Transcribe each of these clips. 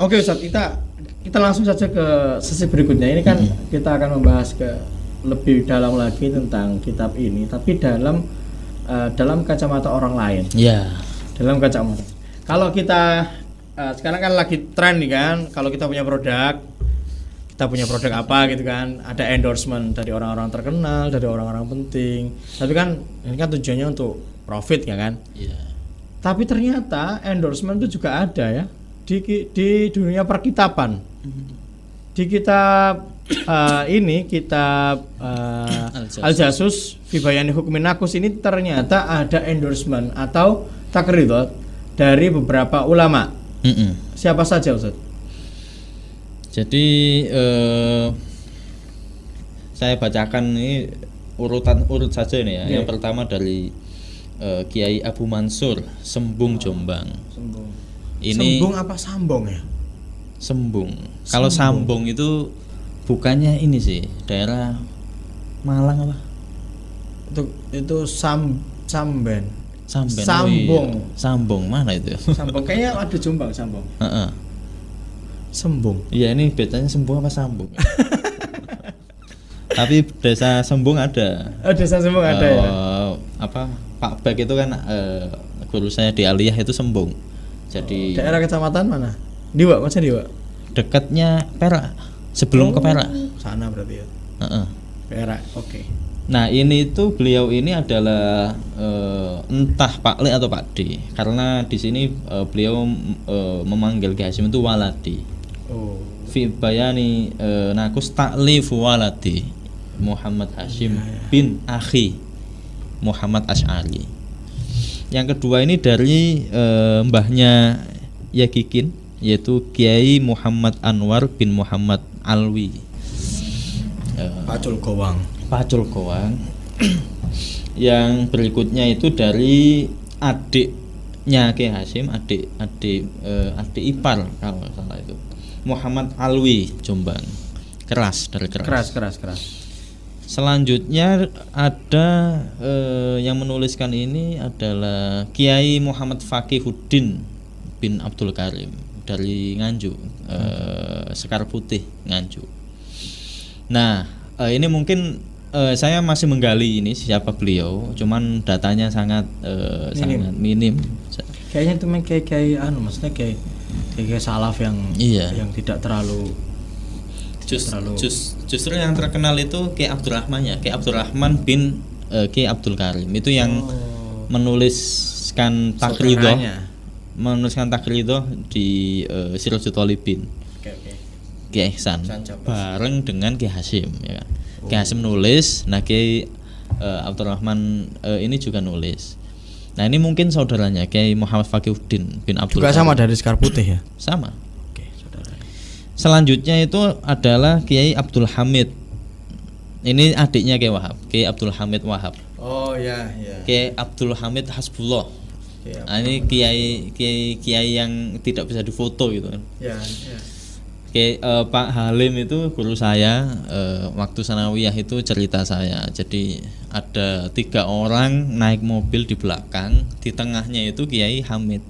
Oke Ustaz, kita langsung saja ke sesi berikutnya. Ini kan kita akan membahas ke lebih dalam lagi tentang kitab ini, tapi dalam kacamata orang lain. Ya. Dalam kacamata. Kalau kita sekarang kan lagi tren nih kan, kalau kita punya produk apa gitu kan, ada endorsement dari orang-orang terkenal, dari orang-orang penting. Tapi kan ini kan tujuannya untuk profit ya kan? Iya. Tapi ternyata endorsement itu juga ada ya di dunia perkitaban. Di kitab kitab Al-Jasus fi Bayani Hukmin Nakus ini ternyata ada endorsement atau takridot dari beberapa ulama. Siapa saja Ustaz? Jadi saya bacakan ini urut saja nih ya. Yeah. Yang pertama dari Kiai Abu Mansur Sembung Jombang. Sembung. Ini Sembung apa sambong ya? Sembung. Kalau Sambung itu bukannya ini sih, daerah Malang apa? Itu Samben. Samben. Sambung. Oh iya. Sambung mana itu? Sambung kayaknya ada Jombang Sambung. Sembung. Iya, ini bedanya Sembung apa Sambung? Tapi desa Sembung ada. Oh, desa Sembung ada ya. Apa Pak Bek itu kan guru saya di Aliyah itu Sembung. Jadi daerah kecamatan mana? Diwa, macam Diwa. Dekatnya Perak. Sebelum ke Perak. Sana berarti ya. Perak. Oke. Nah, ini itu beliau ini adalah entah Pak Le atau Pak D. Karena di sini beliau memanggil Ki Hasyim itu waladi. Fi Bayani Nakus ta'lif waladi Muhammad Hasyim bin Akhi Muhammad Asy'ari. Yang kedua ini dari mbahnya Yakikin, yaitu Kiai Muhammad Anwar bin Muhammad Alwi. Pacul Gowang. Yang berikutnya itu dari adiknya Ki Hasyim, adik ipar kalau salah itu, Muhammad Alwi Jombang. Keras. Selanjutnya ada yang menuliskan ini adalah Kiai Muhammad Faqihuddin bin Abdul Karim dari Nganjuk, Sekar Putih Nganjuk. Nah, ini mungkin saya masih menggali ini siapa beliau, cuman datanya sangat minim. Kayaknya itu kayak maksudnya kayak salaf yang tidak terlalu Justru yang terkenal itu Ki Abdurrahman ya, Ki Abdurrahman bin Ki Abdul Karim itu yang menuliskan takridoh di Sirajul Thalibin. Ki Ihsan bareng dengan Ki Hasyim ya kan. Ki Hasyim nulis, nah Ki Abdurrahman ini juga nulis. Nah, ini mungkin saudaranya Kiai Muhammad Faqihuddin bin Abdul Karim. Juga sama dari Sekar Putih ya? Sama. Selanjutnya itu adalah Kiai Abdul Hamid. Ini adiknya Kiai Wahab, Kiai Abdul Hamid Wahab. Oh ya. Kiai Abdul Hamid Hasbullah. Nah, ini kiai yang tidak bisa difoto gitu kan. Ya. Kiai Pak Halim itu guru saya waktu sanawiyah itu cerita saya. Jadi ada 3 orang naik mobil di belakang, di tengahnya itu Kiai Hamid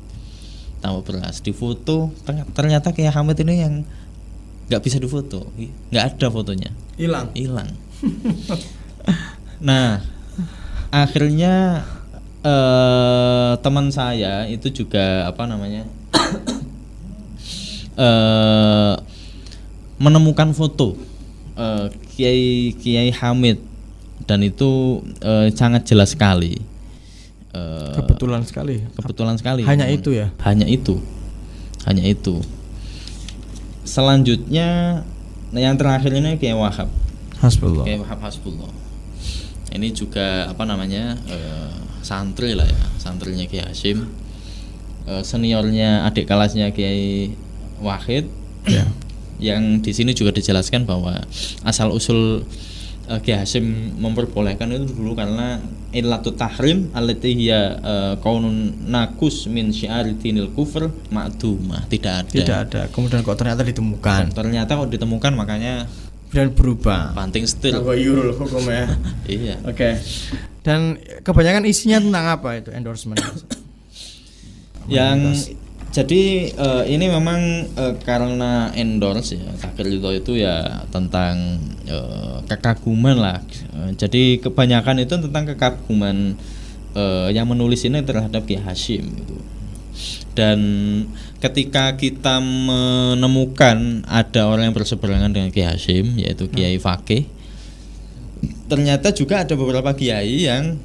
Tambah Beras. Difoto, ternyata Kiai Hamid ini yang nggak bisa difoto, nggak ada fotonya, hilang. Nah, akhirnya teman saya itu juga menemukan foto Kiai Hamid dan itu sangat jelas sekali. Kebetulan sekali. Hanya itu. Selanjutnya yang terakhir ini Kiai Wahab Hasbullah. Ini juga santri lah ya, santrinya Kiai Hasyim. Seniornya adik kelasnya Kiai Wahid. Ya. Yang di sini juga dijelaskan bahwa asal usul Kiai Hasyim memperbolehkan itu dulu karena illatut tahrim allati hiya qaunun nakus min syi'ari dinil kufr ma'dumah, tidak ada. Kemudian kok ternyata ditemukan. Makanya dan berubah. Banting setir. Tawayyurul hukum ya. Iya. Oke. Dan kebanyakan isinya tentang apa itu endorsement? Jadi ini memang karena endorse ya Takir Ridho itu ya tentang kekaguman lah. Jadi kebanyakan itu tentang kekaguman yang menulis ini terhadap Kiai Hasyim gitu. Dan ketika kita menemukan ada orang yang berseberangan dengan Kiai Hasyim yaitu Kiai Fakih, ternyata juga ada beberapa kiai yang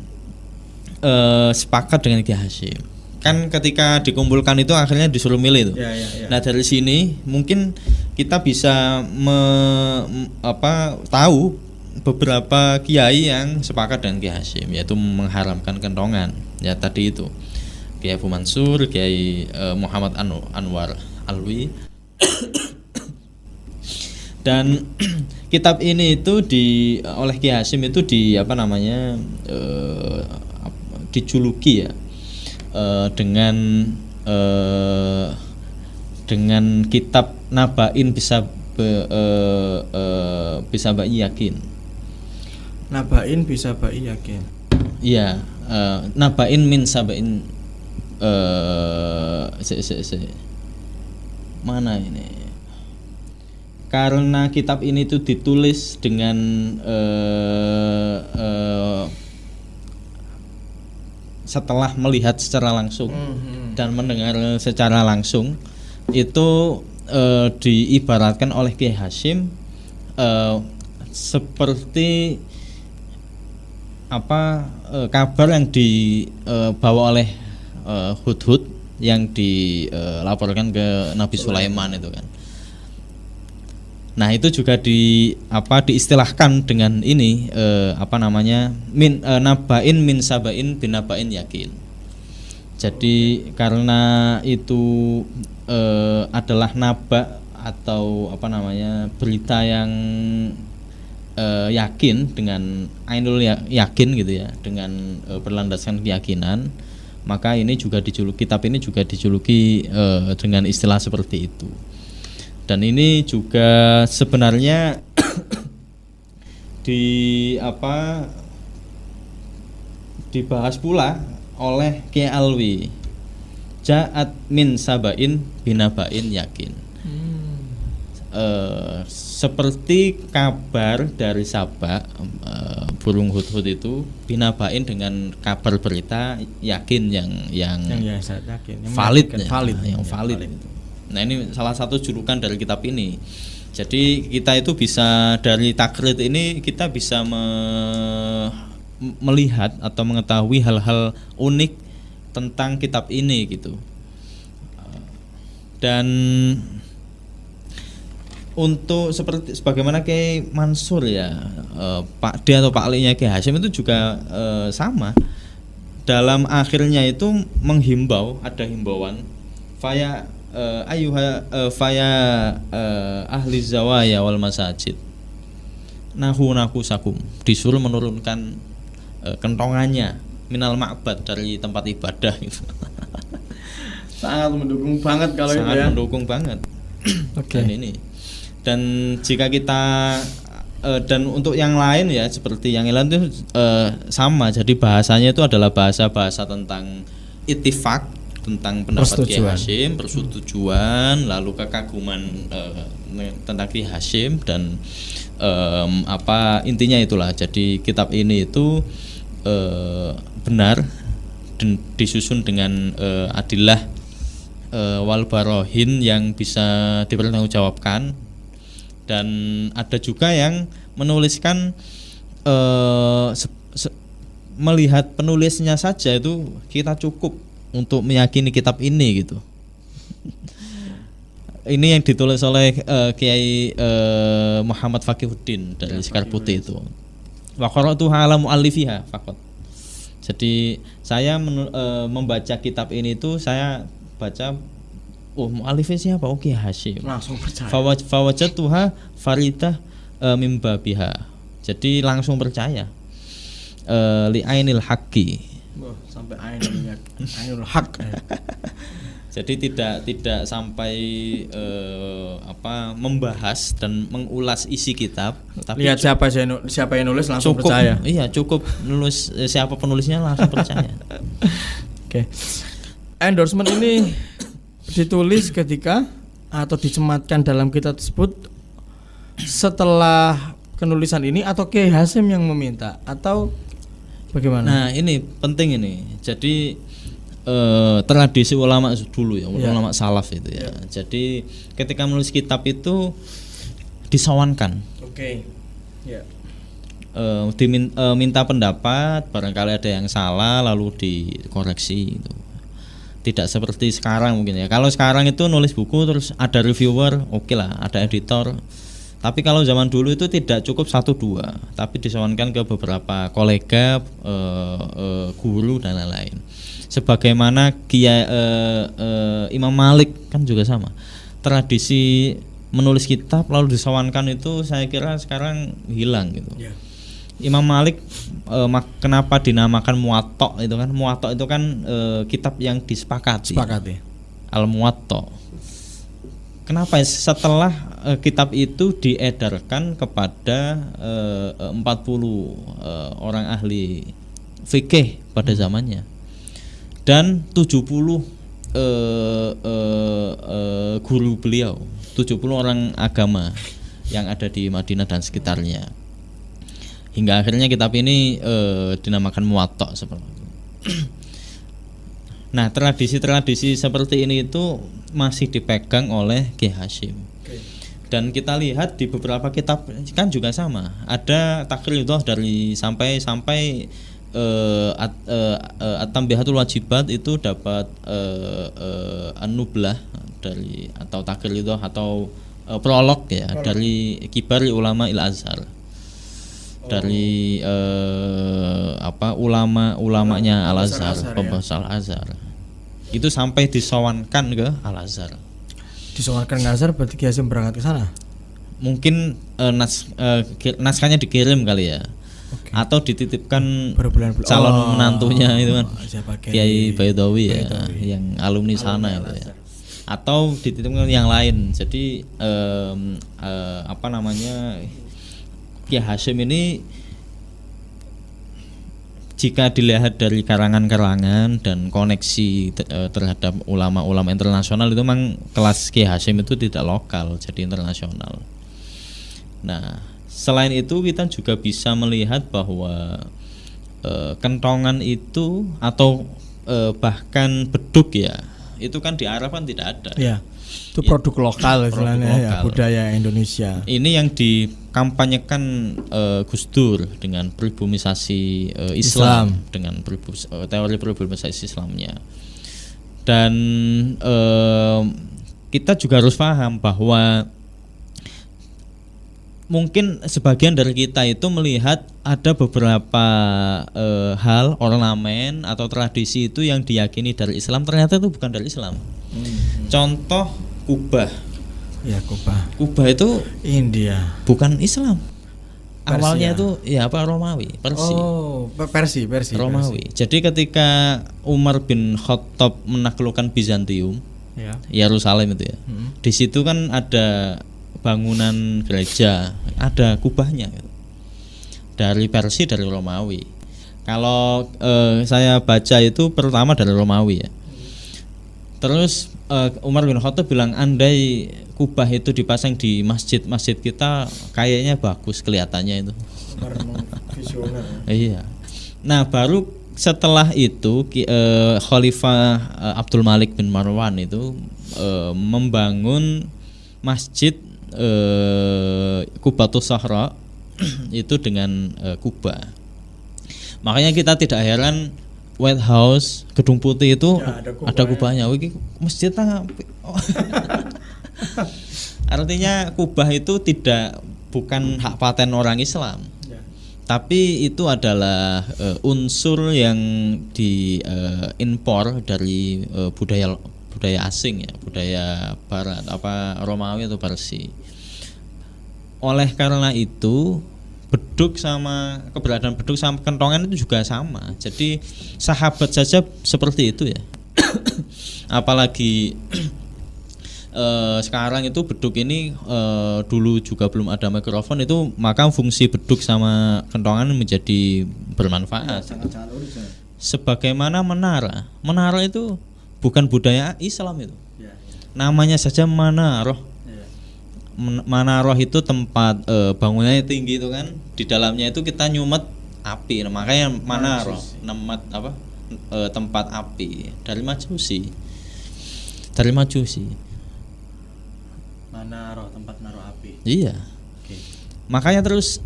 sepakat dengan Kiai Hasyim. Kan ketika dikumpulkan itu akhirnya disuruh milih tuh. Ya. Nah dari sini mungkin kita bisa tahu beberapa kiai yang sepakat dengan Kiai Hasyim, yaitu mengharamkan kentongan. Ya tadi itu Kiai Abu Mansur, Kiai Muhammad Anwar Alwi. Dan kitab ini itu oleh Kiai Hasyim itu dijuluki ya dengan kitab Nabain bisa ba'i yakin. Nabain bisa ba'i yakin. Iya, Nabain min sabain mana ini? Karena kitab ini tuh ditulis dengan setelah melihat secara langsung dan mendengar secara langsung itu diibaratkan oleh Kiai Hasyim seperti kabar yang dibawa oleh Hudhud yang dilaporkan ke Nabi Sulaiman itu kan. Nah itu juga diistilahkan dengan ini nabain min sabain binabain yakin. Jadi karena itu adalah naba atau berita yang yakin dengan ainul yakin gitu ya, dengan berlandaskan keyakinan, maka ini juga kitab ini juga dijuluki dengan istilah seperti itu. Dan ini juga sebenarnya dibahas pula oleh Kiai Alwi. Ja'at min sabain binabain yakin. Seperti kabar dari Sabah, burung hudhud itu binabain dengan kabar berita yakin yang yakin, valid. Gitu. Nah ini salah satu julukan dari kitab ini. Jadi kita itu bisa dari takrid ini kita bisa melihat atau mengetahui hal-hal unik tentang kitab ini gitu. Dan untuk sebagaimana Kiai Mansur ya, Pak D atau Pak Alinya Kiai Hasyim itu juga sama. Dalam akhirnya itu menghimbau, ada himbauan faya ahli zawaya wal masajid nahu sakum, disuruh menurunkan kentongannya minal ma'bad, dari tempat ibadah gitu. Sangat mendukung banget kalau sangat itu ya. Mendukung banget. Okay. Dan jika kita dan untuk yang lain ya seperti yang lain itu sama. Jadi bahasanya itu adalah bahasa tentang ittifaq, tentang pendapat Kiai Hasyim, persetujuan, lalu kekaguman tentang Kiai Hasyim dan intinya itulah. Jadi kitab ini itu benar dan disusun dengan adillah wal barohin yang bisa dipertanggungjawabkan. Dan ada juga yang menuliskan melihat penulisnya saja itu kita cukup untuk meyakini kitab ini gitu. Ini yang ditulis oleh Kiai Muhammad Fakihuddin dari Sekar Putih itu. Wa qara'tuha ala muallifiha faqat. Jadi saya membaca kitab ini itu saya baca muallifnya siapa? Kiai Hasyim. Langsung percaya. Fawajatuha faridah mim babiha. Jadi langsung percaya. Li ainil haqqi. Sampai ainul haq. Jadi tidak sampai membahas dan mengulas isi kitab, tapi lihat siapa yang nulis langsung cukup, percaya. Iya, cukup nulis siapa penulisnya langsung percaya. Oke. Endorsement ini ditulis ketika atau dicematkan dalam kitab tersebut setelah penulisan ini atau Kiai Hasyim yang meminta atau bagaimana? Nah, ini penting ini. Jadi tradisi ulama dulu ya, ulama salaf itu ya. Jadi ketika menulis kitab itu disawankan. Oke. Ya. Minta pendapat, barangkali ada yang salah lalu dikoreksi gitu. Tidak seperti sekarang mungkin ya. Kalau sekarang itu nulis buku terus ada reviewer, oke lah, ada editor. Tapi kalau zaman dulu itu tidak cukup 1-2, tapi disawankan ke beberapa kolega, guru dan lain-lain. Sebagaimana Imam Malik kan juga sama. Tradisi menulis kitab lalu disawankan itu saya kira sekarang hilang gitu. Yeah. Imam Malik kenapa dinamakan Muwatta itu kan? Muwatta itu kan kitab yang disepakati. Al-Muwatta. Kenapa setelah kitab itu diedarkan kepada 40 orang ahli fikih pada zamannya dan 70 guru beliau, 70 orang agama yang ada di Madinah dan sekitarnya. Hingga akhirnya kitab ini dinamakan Muwatta seperti itu. Nah, tradisi-tradisi seperti ini itu masih dipegang oleh Kiai Hasyim. Dan kita lihat di beberapa kitab kan juga sama. Ada takridah dari sampai At-Tambihatul Wajibat itu dapat An-Nublah dari atau takridah atau prolog ya dari Kibari Ulama Il Azhar. Dari ulama-ulamanya Al Azhar, pembahas Al Azhar. Itu sampai disawankan ke Al Azhar. Disawankan ke Al Azhar berarti Kiai Hasyim berangkat ke sana. Mungkin naskahnya dikirim kali ya. Okay. Atau dititipkan calon menantunya itu kan. Kiai Baidawi ya, yang alumni sana itu ya. Atau dititipkan yang lain. Jadi Kiai Hasyim ini jika dilihat dari karangan-karangan dan koneksi terhadap ulama-ulama internasional itu memang kelas Kiai Hasyim itu tidak lokal, jadi internasional. Nah, selain itu kita juga bisa melihat bahwa kentongan itu atau bahkan beduk ya, itu kan di Arab kan tidak ada. Ya. Itu produk lokal istilahnya ya, budaya Indonesia. Ini yang dikampanyekan Gus Dur dengan pribumisasi Islam, dengan teori pribumisasi Islamnya. Dan kita juga harus paham bahwa mungkin sebagian dari kita itu melihat ada beberapa hal, ornamen atau tradisi itu yang diyakini dari Islam ternyata itu bukan dari Islam. Contoh kubah. Ya, kubah. Kubah itu India. Bukan Islam. Persia. Awalnya itu ya Romawi, Persia. Oh, Persia. Romawi. Jadi ketika Umar bin Khattab menaklukkan Bizantium, ya. Yerusalem itu ya. Di situ kan ada bangunan gereja, ada kubahnya gitu. Dari Persia, dari Romawi. Kalau saya baca itu pertama dari Romawi ya. Terus Umar bin Khattab bilang andai kubah itu dipasang di masjid kita kayaknya bagus kelihatannya itu. Iya. Nah, baru setelah itu Khalifah Abdul Malik bin Marwan itu membangun masjid Qubatus Sahra itu dengan kubah. Makanya kita tidak heran White House, Gedung Putih itu ya, ada kubahnya. Wih, masjidnya artinya kubah itu bukan hak paten orang Islam, ya. Tapi itu adalah unsur yang diimpor dari budaya asing ya, budaya Barat, Romawi atau Persia. Oleh karena itu keberadaan beduk sama kentongan itu juga sama. Jadi sahabat saja seperti itu ya. Apalagi sekarang itu beduk ini dulu juga belum ada mikrofon itu, maka fungsi beduk sama kentongan menjadi bermanfaat. Sebagaimana menara itu bukan budaya Islam itu. namanya saja Manaroh. Manaroh itu tempat bangunannya tinggi itu kan, di dalamnya itu kita nyumet api, makanya Manaroh, tempat api dari Majusi. Manaroh, tempat naruh api. Iya. Oke. Makanya terus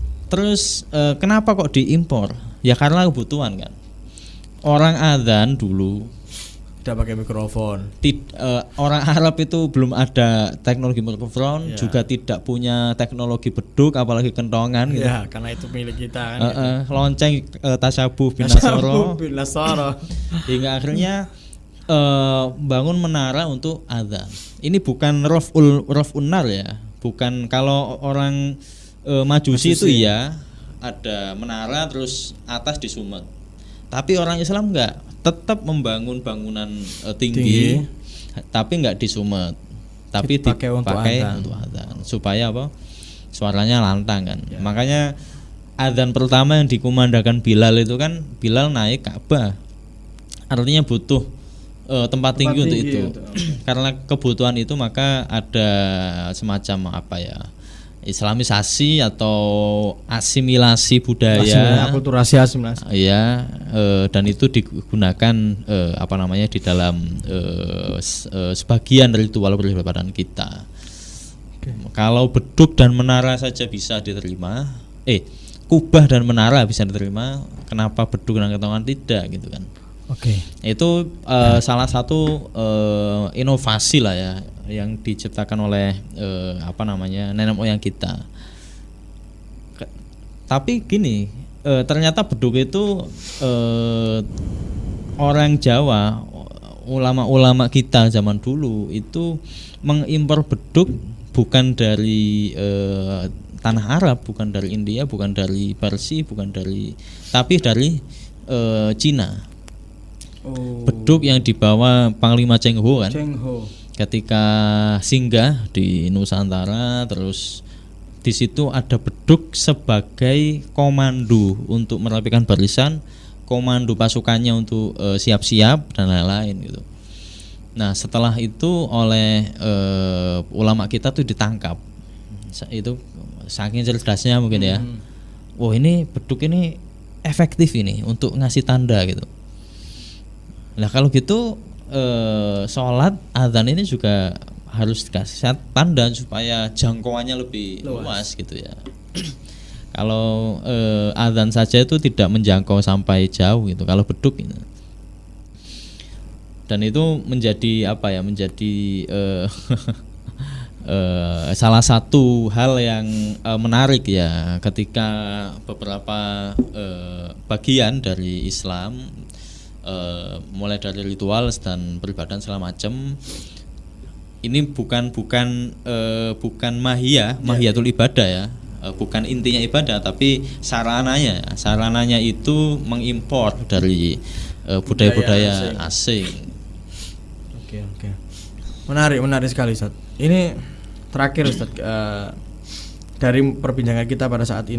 kenapa kok diimpor? Ya karena kebutuhan kan. Orang adzan dulu Tidak pakai mikrofon. Orang Arab itu belum ada teknologi mikrofon, juga tidak punya teknologi beduk, apalagi kentongan gitu. Ya, karena itu milik kita kan. Lonceng tasabuh bin Nasoro. Hingga akhirnya bangun menara untuk adzan. Ini bukan raf'un nar ya. Bukan kalau orang Majusi itu ya ada menara terus atas disumet. Tapi orang Islam enggak, tetap membangun bangunan tinggi, tapi enggak disumet. Tapi dipakai untuk adzan supaya apa? Suaranya lantang kan. Ya. Makanya adzan pertama yang dikumandangkan Bilal itu kan Bilal naik Ka'bah. Artinya butuh tempat tinggi untuk itu. Karena kebutuhan itu maka ada semacam apa ya? Islamisasi atau asimilasi budaya, akulturasi asimilasi. Iya, dan itu digunakan di dalam sebagian ritual peribadatan kita. Okay. Kalau beduk dan menara saja bisa diterima, kubah dan menara bisa diterima, kenapa beduk dan kentongan tidak gitu kan? Oke. Itu salah satu inovasi lah ya yang diciptakan oleh nenek moyang kita. Tapi gini, ternyata beduk itu orang Jawa, ulama-ulama kita zaman dulu itu mengimpor beduk bukan dari tanah Arab, bukan dari India, bukan dari Parsi, tapi dari Cina. Beduk yang dibawa Panglima Cheng Ho kan. Ketika singgah di Nusantara, terus di situ ada beduk sebagai komando untuk merapikan barisan, komando pasukannya untuk siap-siap dan lain-lain gitu. Nah setelah itu oleh ulama kita tuh ditangkap, itu saking cerdasnya mungkin ya. Wah ini beduk ini efektif ini untuk ngasih tanda gitu. Nah kalau gitu sholat adzan ini juga harus dikasih tanda supaya jangkauannya lebih luas gitu ya. Kalau adzan saja itu tidak menjangkau sampai jauh gitu. Kalau beduk ini, dan itu menjadi salah satu hal yang menarik ya ketika beberapa bagian dari Islam, mulai dari ritual dan peribadatan segala macam, ini bukan mahiyatul ibadah ya, bukan intinya ibadah, tapi sarananya itu mengimpor dari budaya-budaya asing. Oke. Menarik sekali Ustaz. Ini terakhir Ustaz, dari perbincangan kita pada saat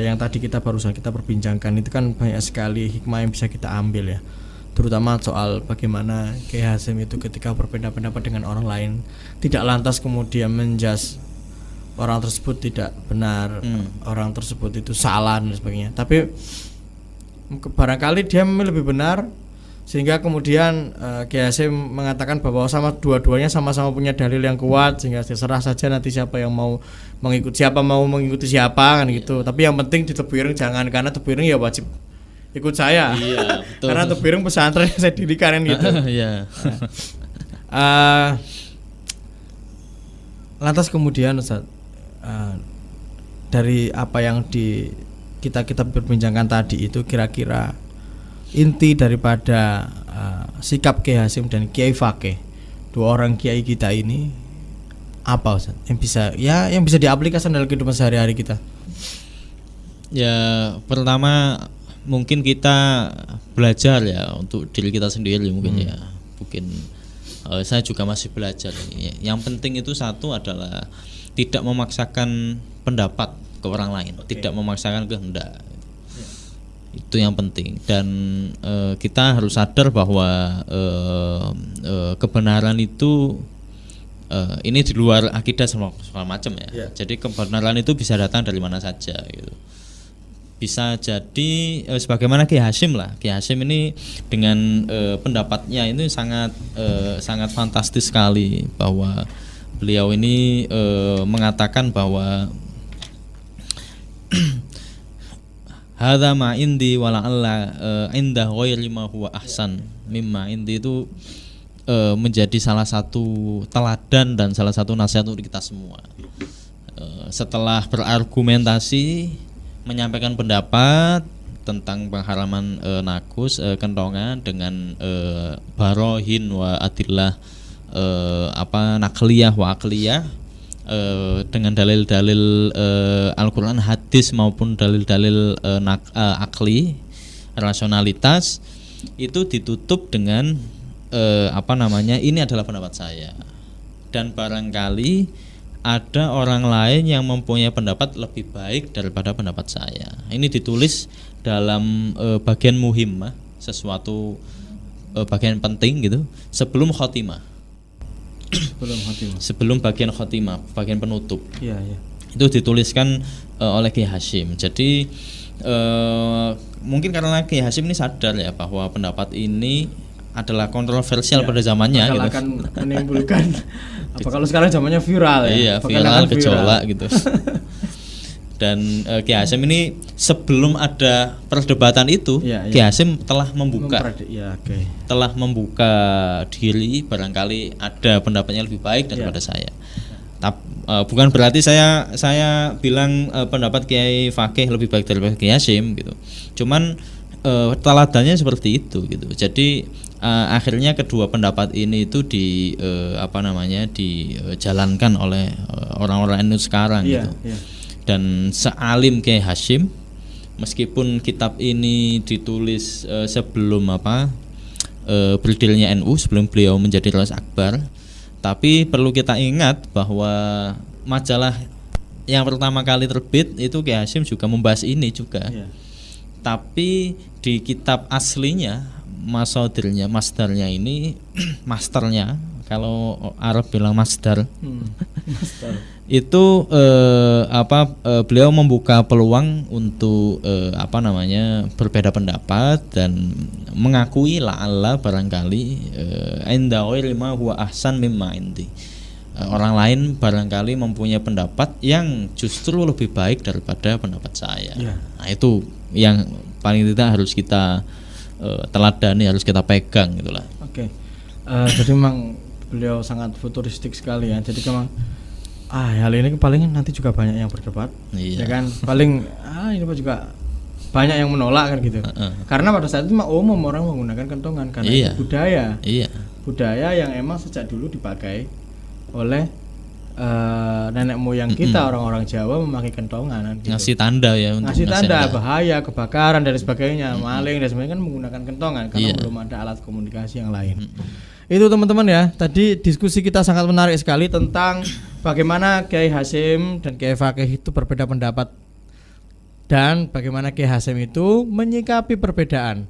yang tadi kita barusan kita perbincangkan itu kan banyak sekali hikmah yang bisa kita ambil ya, terutama soal bagaimana Kiai Hasyim itu ketika berbeda pendapat dengan orang lain tidak lantas kemudian menjas orang tersebut tidak benar, orang tersebut itu salah dan sebagainya, tapi barangkali dia lebih benar sehingga kemudian Kiai Hasyim mengatakan bahwa dua-duanya sama-sama punya dalil yang kuat, sehingga terserah saja nanti siapa mau mengikuti siapa kan gitu. Tapi yang penting di Tebuireng jangan, karena Tebuireng ya wajib ikut saya. Iya, betul. Karena Tebuireng pesantren yang saya dirikan gitu. Iya. Lantas kemudian Ustaz, dari apa yang kita berbincangkan tadi itu, kira-kira inti daripada sikap Kiai Hasyim dan Kiai Fakih, dua orang kiai kita ini apa Ustaz? Yang bisa diaplikasikan dalam kehidupan sehari-hari kita? Ya, pertama mungkin kita belajar ya untuk diri kita sendiri mungkin ya. Mungkin saya juga masih belajar ini. Yang penting itu satu adalah tidak memaksakan pendapat ke orang lain, tidak memaksakan kehendak. Itu yang penting, dan kita harus sadar bahwa kebenaran itu ini di luar akidah segala macam ya. Jadi kebenaran itu bisa datang dari mana saja gitu. Bisa jadi sebagaimana Ki Hasyim lah. Ki Hasyim ini dengan pendapatnya ini sangat fantastis sekali, bahwa beliau ini mengatakan bahwa hadza ma indi wala alla inda ghairi ma huwa ahsan mimma indi, itu menjadi salah satu teladan dan salah satu nasihat untuk kita semua. Setelah berargumentasi, menyampaikan pendapat tentang pengharaman nakus kentongan dengan barohin wa adillah nakliyah wa akliyah, dengan dalil-dalil Al-Quran, hadis maupun dalil-dalil akli, rasionalitas, itu ditutup dengan ini adalah pendapat saya, dan barangkali ada orang lain yang mempunyai pendapat lebih baik daripada pendapat saya. Ini ditulis dalam bagian muhimmah, sesuatu bagian penting gitu, sebelum khotimah. Sebelum bagian khotimah, bagian penutup. Iya. Itu dituliskan oleh Ki Hasyim. Jadi mungkin karena Ki Hasyim ini sadar ya bahwa pendapat ini adalah kontroversial pada zamannya gitu. Akan menimbulkan kalau sekarang zamannya viral ya. Iya, viral, gejolak gitu. Dan Ki Hasyim ini sebelum ada perdebatan itu, Ki Hasyim telah membuka telah membuka diri, barangkali ada pendapatnya lebih baik daripada saya. Bukan berarti saya bilang pendapat Kiai Fakih lebih baik daripada Ki Hasyim gitu. Cuman teladannya seperti itu gitu. Jadi akhirnya kedua pendapat ini itu dijalankan oleh orang-orang NU sekarang gitu. Dan sealim Kiai Hasyim, meskipun kitab ini ditulis sebelum berdirinya NU, sebelum beliau menjadi Rois Akbar, tapi perlu kita ingat bahwa majalah yang pertama kali terbit itu Kiai Hasyim juga membahas ini juga. Tapi di kitab aslinya, masdarnya ini masternya, kalau Arab bilang masdar, itu beliau membuka peluang untuk berbeda pendapat dan mengakui la'alla barangkali inda ghairi ma huwa ahsan mimma indi, orang lain barangkali mempunyai pendapat yang justru lebih baik daripada pendapat saya. Nah, itu yang paling tidak harus kita teladani, harus kita pegang gitulah. Jadi memang beliau sangat futuristik sekali ya. Jadi memang hal ini paling nanti juga banyak yang berdebat, ya kan? Paling ini juga banyak yang menolak kan gitu. Karena pada saat itu umum orang menggunakan kentongan karena itu budaya yang emang sejak dulu dipakai oleh nenek moyang kita, orang-orang Jawa memakai kentongan kan, gitu. Ngasih tanda ya, ngasih tanda bahaya, kebakaran dan sebagainya, maling dan sebagainya kan menggunakan kentongan karena belum ada alat komunikasi yang lain. Itu teman-teman ya, tadi diskusi kita sangat menarik sekali tentang bagaimana Kiai Hasyim dan Kiai Fakih itu berbeda pendapat, dan bagaimana Kiai Hasyim itu menyikapi perbedaan,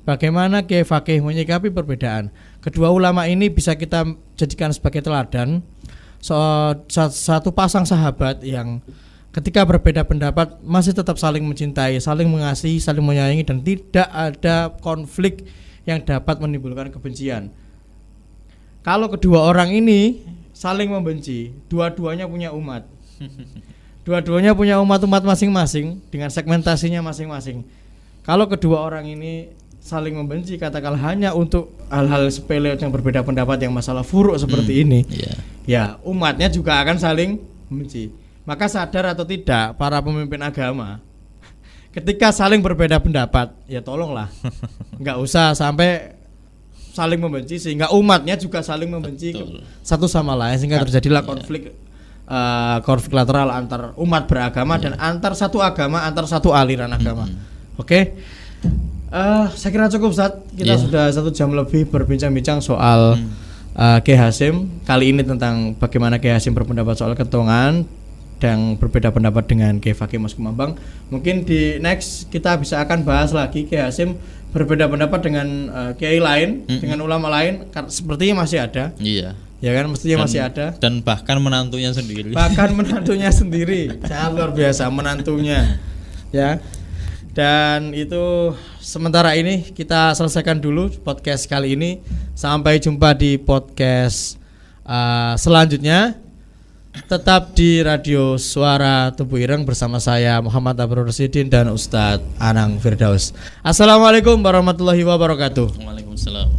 bagaimana Kiai Fakih menyikapi perbedaan. Kedua ulama ini bisa kita jadikan sebagai teladan, satu pasang sahabat yang ketika berbeda pendapat masih tetap saling mencintai, saling mengasihi, saling menyayangi, dan tidak ada konflik yang dapat menimbulkan kebencian. Kalau kedua orang ini saling membenci, dua-duanya punya umat, dua-duanya punya umat-umat masing-masing dengan segmentasinya masing-masing. Kalau kedua orang ini saling membenci, katakanlah hanya untuk hal-hal sepele yang berbeda pendapat, yang masalah furuk seperti ini, ya umatnya juga akan saling membenci. Maka sadar atau tidak para pemimpin agama, ketika saling berbeda pendapat, ya tolonglah nggak usah sampai saling membenci sehingga umatnya juga saling membenci satu sama lain, sehingga terjadilah konflik lateral antar umat beragama dan antar satu agama, antar satu aliran agama. Saya kira cukup, Ustaz. Kita sudah 1 jam lebih berbincang-bincang soal Kiai Hasyim. Kali ini tentang bagaimana Kiai Hasyim berpendapat soal kentongan dan berbeda pendapat dengan Kiai Fakih Mas Kumambang. Mungkin di next kita bisa akan bahas lagi Kiai Hasyim berbeda pendapat dengan kiai lain, dengan ulama lain, sepertinya masih ada. Ya kan mestinya masih ada. Dan bahkan menantunya sendiri. Bahkan menantunya sendiri. Sangat luar biasa menantunya. Ya. Dan itu sementara ini kita selesaikan dulu podcast kali ini. Sampai jumpa di podcast selanjutnya. Tetap di Radio Suara Tubuh Ireng bersama saya Muhammad Abror Rasidin dan Ustadz Anang Firdaus. Assalamualaikum warahmatullahi wabarakatuh. Waalaikumsalam.